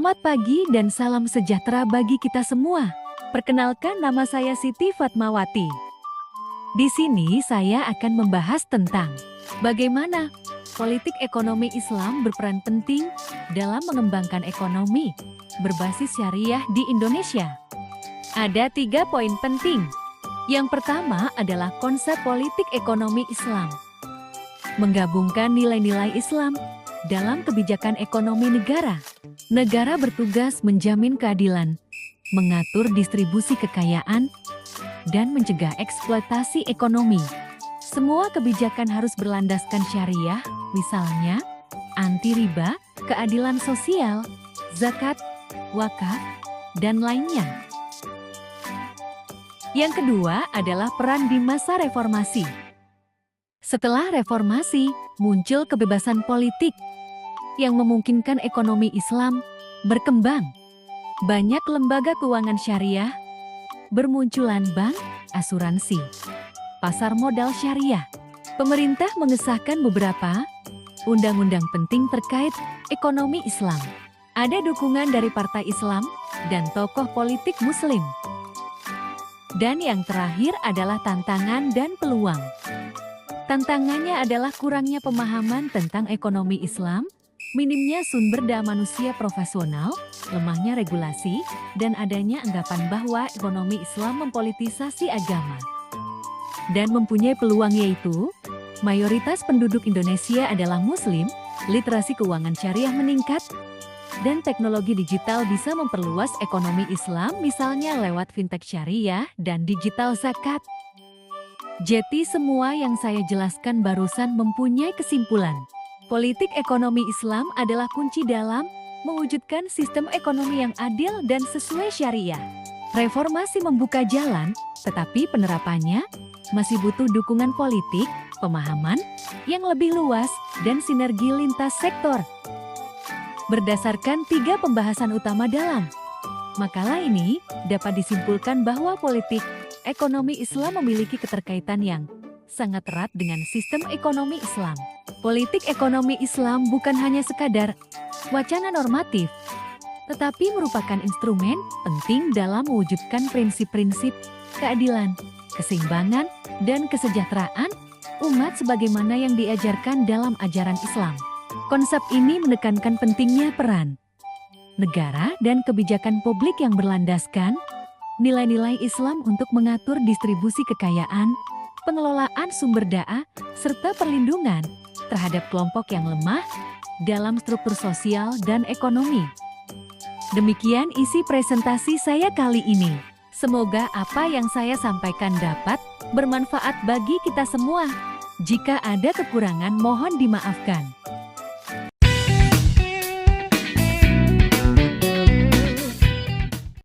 Selamat pagi dan salam sejahtera bagi kita semua. Perkenalkan, nama saya Siti Fatmawati. Di sini saya akan membahas tentang bagaimana politik ekonomi Islam berperan penting dalam mengembangkan ekonomi berbasis syariah di Indonesia. Ada 3 poin penting. Yang pertama adalah konsep politik ekonomi Islam. Menggabungkan nilai-nilai Islam dalam kebijakan ekonomi negara. Negara bertugas menjamin keadilan, mengatur distribusi kekayaan, dan mencegah eksploitasi ekonomi. Semua kebijakan harus berlandaskan syariah, misalnya anti riba, keadilan sosial, zakat, wakaf, dan lainnya. Yang kedua adalah peran di masa reformasi. Setelah reformasi, muncul kebebasan politik yang memungkinkan ekonomi Islam berkembang. Banyak lembaga keuangan syariah, bermunculan bank, asuransi, pasar modal syariah. Pemerintah mengesahkan beberapa undang-undang penting terkait ekonomi Islam. Ada dukungan dari partai Islam dan tokoh politik Muslim. Dan yang terakhir adalah tantangan dan peluang. Tantangannya adalah kurangnya pemahaman tentang ekonomi Islam, minimnya sumber daya manusia profesional, lemahnya regulasi, dan adanya anggapan bahwa ekonomi Islam mempolitisasi agama. Dan mempunyai peluang, yaitu mayoritas penduduk Indonesia adalah Muslim, literasi keuangan syariah meningkat, dan teknologi digital bisa memperluas ekonomi Islam, misalnya lewat fintech syariah dan digital zakat. Jadi semua yang saya jelaskan barusan mempunyai kesimpulan. Politik ekonomi Islam adalah kunci dalam mewujudkan sistem ekonomi yang adil dan sesuai syariah. Reformasi membuka jalan, tetapi penerapannya masih butuh dukungan politik, pemahaman yang lebih luas, dan sinergi lintas sektor. Berdasarkan 3 pembahasan utama dalam makalah ini, dapat disimpulkan bahwa politik ekonomi Islam memiliki keterkaitan yang sangat erat dengan sistem ekonomi Islam. Politik ekonomi Islam bukan hanya sekadar wacana normatif, tetapi merupakan instrumen penting dalam mewujudkan prinsip-prinsip keadilan, keseimbangan, dan kesejahteraan umat sebagaimana yang diajarkan dalam ajaran Islam. Konsep ini menekankan pentingnya peran negara dan kebijakan publik yang berlandaskan nilai-nilai Islam untuk mengatur distribusi kekayaan, pengelolaan sumber daya, serta perlindungan terhadap kelompok yang lemah dalam struktur sosial dan ekonomi. Demikian isi presentasi saya kali ini. Semoga apa yang saya sampaikan dapat bermanfaat bagi kita semua. Jika ada kekurangan, mohon dimaafkan.